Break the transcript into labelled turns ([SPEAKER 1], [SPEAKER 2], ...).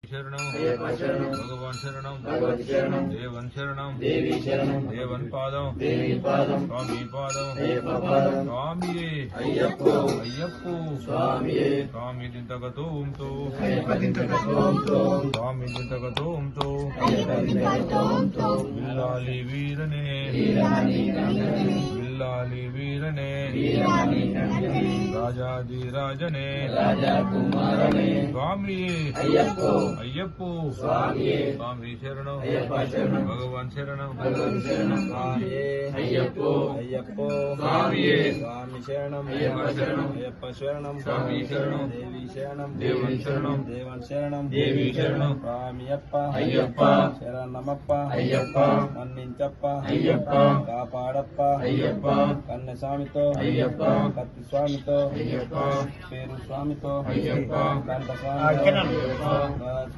[SPEAKER 1] शरणम भगवान शरणम देवन शरणम देवन पादम स्वामी पादम स्वामी अय्यप्पो स्वामी दिंतगतो स्वामी दिंतगतो बिल्लाली वीरने बिल्लाली वीरने राजादि राजने स्वामी अय्यप्पो स्वामी शरणम भगवान शरणम अय्यप्पो स्वामी शरणम अय्यप्प शरणम स्वामी शरणम देवी शरणम देवन शरणम देवी शरणम स्वामीयप्प अय्यप्प शरणमप्प अय्यप्प मन्निंचप्प अय्यप्प कापाडप्प अय्यप्प कन्नस्वामितो अय्यप्प कत्ति स्वामितो अय्यप्प पेरु स्वामितो अय्यप्प कंठ स्वामितो